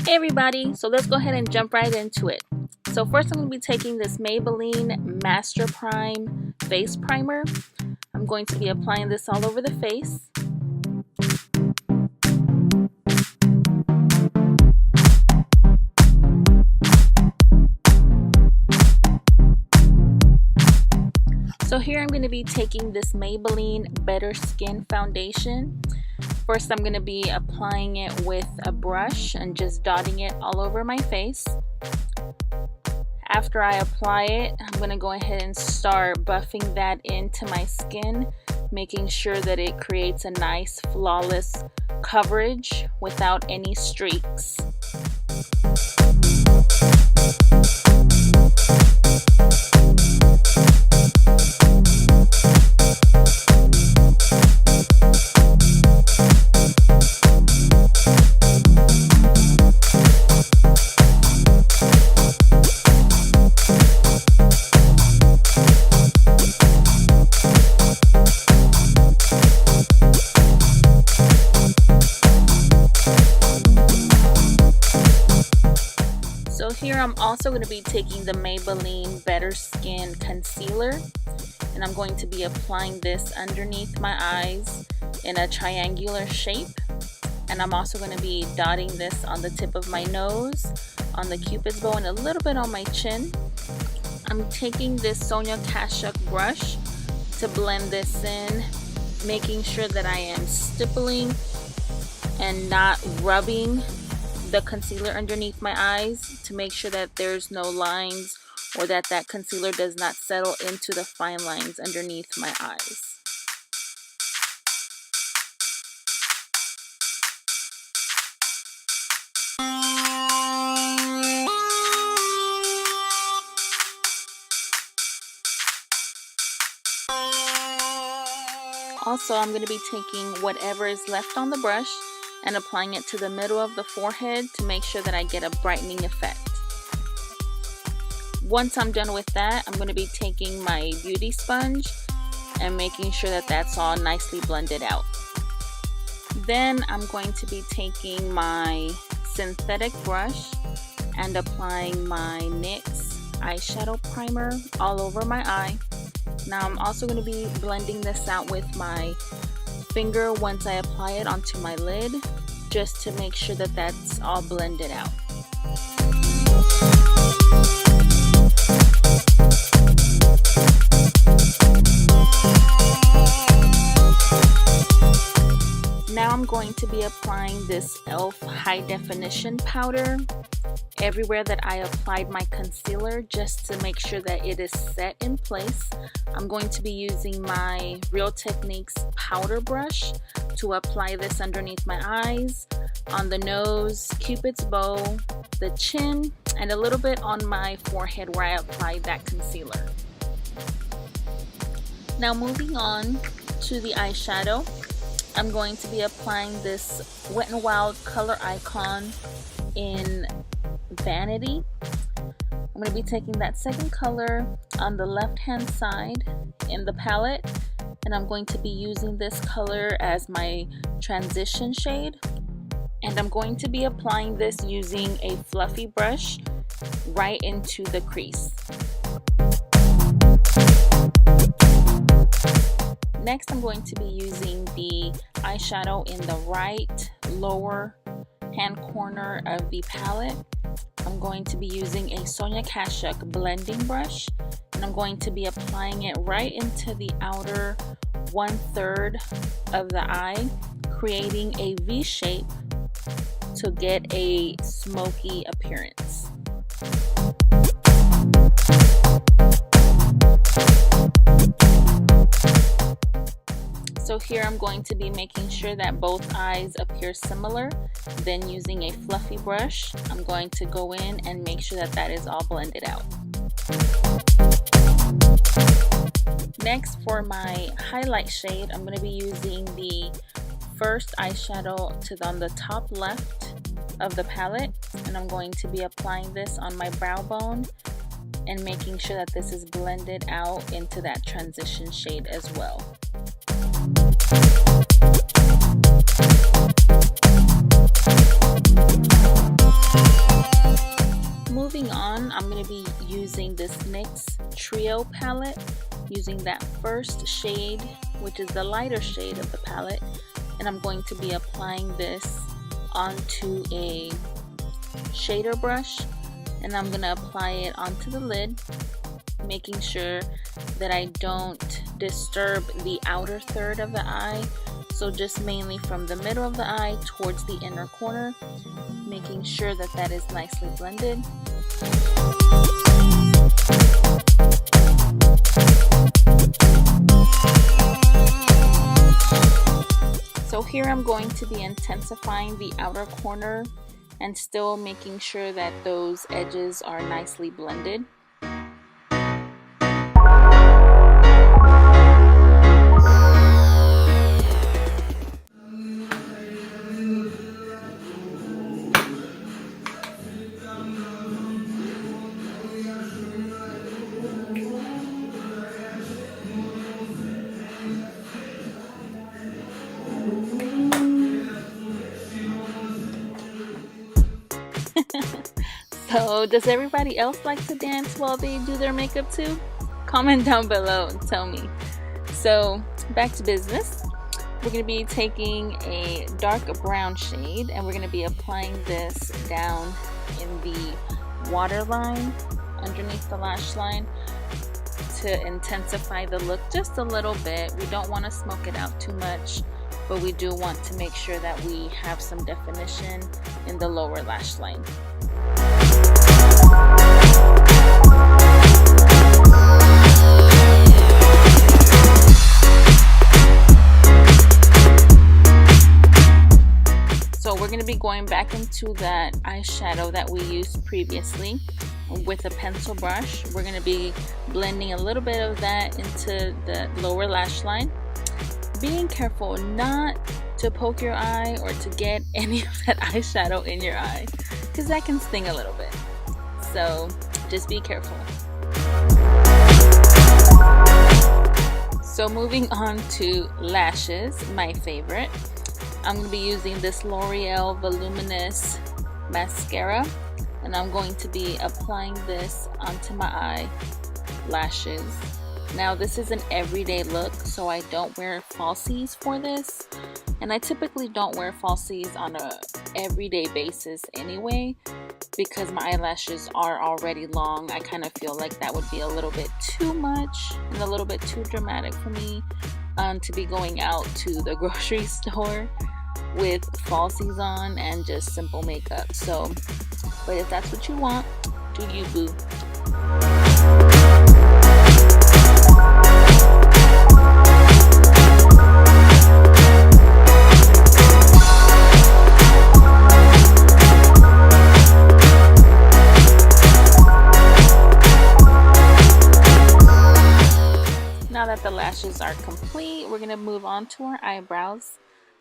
Hey everybody, so let's go ahead and jump right into it. So first I'm going to be taking this Maybelline Master Prime Face Primer. I'm going to be applying this all over the face. So here I'm going to be taking this Maybelline Better Skin Foundation. First I'm going to be applying it with a brush and just dotting it all over my face. After I apply it, I'm going to go ahead and start buffing that into my skin, making sure that it creates a nice flawless coverage without any streaks. So here I'm also going to be taking the Maybelline Better Skin Concealer, and I'm going to be applying this underneath my eyes in a triangular shape. And I'm also going to be dotting this on the tip of my nose, on the cupid's bow, and a little bit on my chin. I'm taking this Sonia Kashuk brush to blend this in, making sure that I am stippling and not rubbing the concealer underneath my eyes to make sure that there's no lines or that concealer does not settle into the fine lines underneath my eyes. Also, I'm going to be taking whatever is left on the brush and applying it to the middle of the forehead to make sure that I get a brightening effect. Once I'm done with that, I'm going to be taking my beauty sponge and making sure that that's all nicely blended out. Then I'm going to be taking my synthetic brush and applying my NYX eyeshadow primer all over my eye. Now I'm also going to be blending this out with my finger once I apply it onto my lid, just to make sure that that's all blended out. Now I'm going to be applying this e.l.f. High Definition Powder everywhere that I applied my concealer, just to make sure that it is set in place. I'm going to be using my Real Techniques powder brush to apply this underneath my eyes, on the nose, cupid's bow, the chin, and a little bit on my forehead where I applied that concealer. Now moving on to the eyeshadow, I'm going to be applying this Wet n Wild Color Icon in Vanity. I'm going to be taking that second color on the left hand side in the palette, and I'm going to be using this color as my transition shade, and I'm going to be applying this using a fluffy brush right into the crease. Next, I'm going to be using the eyeshadow in the right lower hand corner of the palette. I'm going to be using a Sonia Kashuk blending brush, and I'm going to be applying it right into the outer 1/3 of the eye, creating a V shape to get a smoky appearance. So here I'm going to be making sure that both eyes appear similar. Then using a fluffy brush, I'm going to go in and make sure that that is all blended out. Next, for my highlight shade, I'm going to be using the first eyeshadow on the top left of the palette, and I'm going to be applying this on my brow bone and making sure that this is blended out into that transition shade as well. moving on, I'm going to be using this NYX Trio palette, using that first shade, which is the lighter shade of the palette, and I'm going to be applying this onto a shader brush, and I'm going to apply it onto the lid, making sure that I don't disturb the outer third of the eye. So just mainly from the middle of the eye towards the inner corner, making sure that that is nicely blended. So here I'm going to be intensifying the outer corner and still making sure that those edges are nicely blended. So does everybody else like to dance while they do their makeup too? Comment down below and tell me. So back to business. We're going to be taking a dark brown shade and we're going to be applying this down in the waterline underneath the lash line to intensify the look just a little bit. We don't want to smoke it out too much, but we do want to make sure that we have some definition in the lower lash line. So we're going to be going back into that eyeshadow that we used previously with a pencil brush. We're going to be blending a little bit of that into the lower lash line. Being careful not to poke your eye or to get any of that eyeshadow in your eye, because that can sting a little bit. So just be careful. So moving on to lashes, my favorite. I'm going to be using this L'Oreal Voluminous mascara, and I'm going to be applying this onto my eyelashes. Now this is an everyday look, so I don't wear falsies for this, and I typically don't wear falsies on a everyday basis anyway, because my eyelashes are already long. I kind of feel like that would be a little bit too much and a little bit too dramatic for me to be going out to the grocery store with falsies on and just simple makeup. So, but if that's what you want, do you, boo. Now that the lashes are complete, we're going to move on to our eyebrows.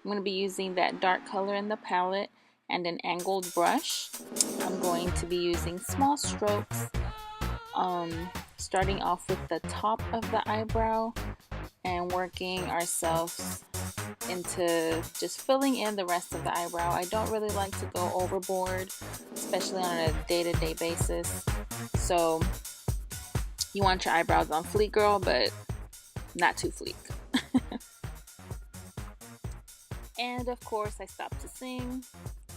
I'm going to be using that dark color in the palette and an angled brush. I'm going to be using small strokes, starting off with the top of the eyebrow and working ourselves into just filling in the rest of the eyebrow. I don't really like to go overboard, especially on a day-to-day basis. So you want your eyebrows on fleek, girl, but not too fleek. And of course I stopped to sing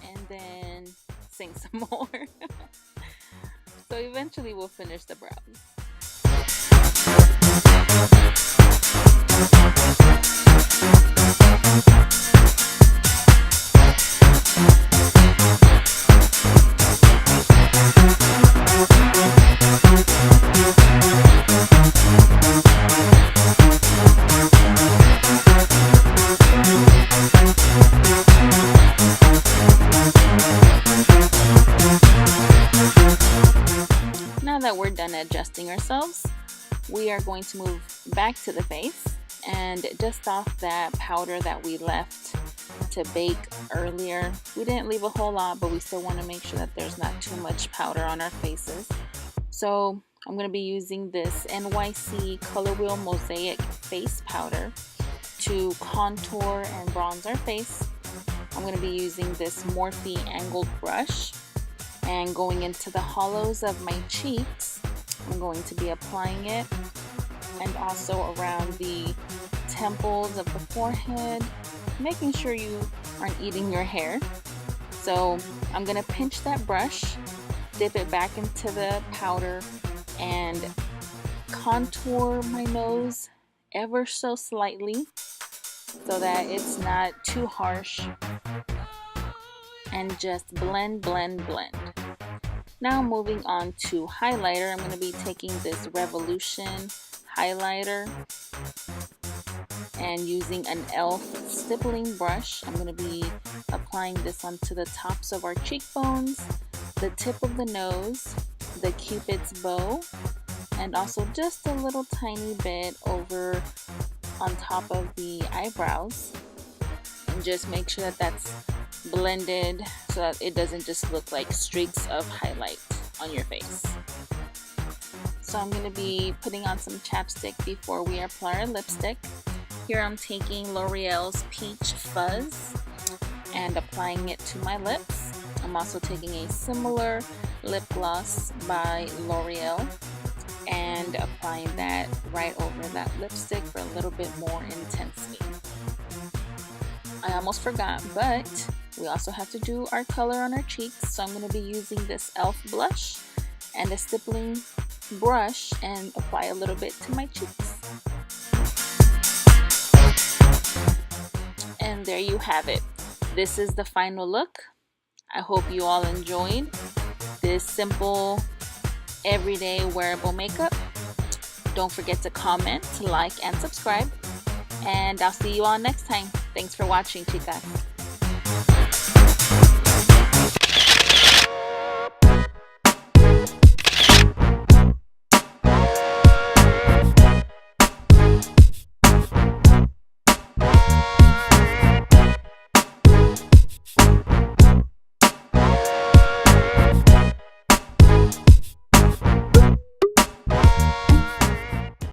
and then sing some more. So eventually we'll finish the brows. Now that we're done adjusting ourselves, we are going to move back to the face and dust off that powder that we left to bake earlier. We didn't leave a whole lot, but we still want to make sure that there's not too much powder on our faces. So I'm going to be using this NYC Color Wheel Mosaic face powder to contour and bronze our face. I'm going to be using this Morphe angled brush, And going into the hollows of my cheeks, I'm going to be applying it, and also around the temples of the forehead, making sure you aren't eating your hair. So I'm going to pinch that brush, dip it back into the powder, and contour my nose ever so slightly so that it's not too harsh, and just blend, blend, blend. Now moving on to highlighter, I'm going to be taking this Revolution highlighter and using an e.l.f. stippling brush. I'm going to be applying this onto the tops of our cheekbones, the tip of the nose, the Cupid's bow, and also just a little tiny bit over on top of the eyebrows. And just make sure that that's blended so that it doesn't just look like streaks of highlight on your face. So I'm going to be putting on some chapstick before we apply our lipstick. Here I'm taking L'Oreal's Peach Fuzz and applying it to my lips. I'm also taking a similar lip gloss by L'Oreal and applying that right over that lipstick for a little bit more intensity. I almost forgot, but we also have to do our color on our cheeks, so I'm going to be using this e.l.f. blush and a stippling brush and apply a little bit to my cheeks. And there you have it. This is the final look. I hope you all enjoyed this simple everyday wearable makeup. Don't forget to comment, like, and subscribe. And I'll see you all next time. Thanks for watching, chicas.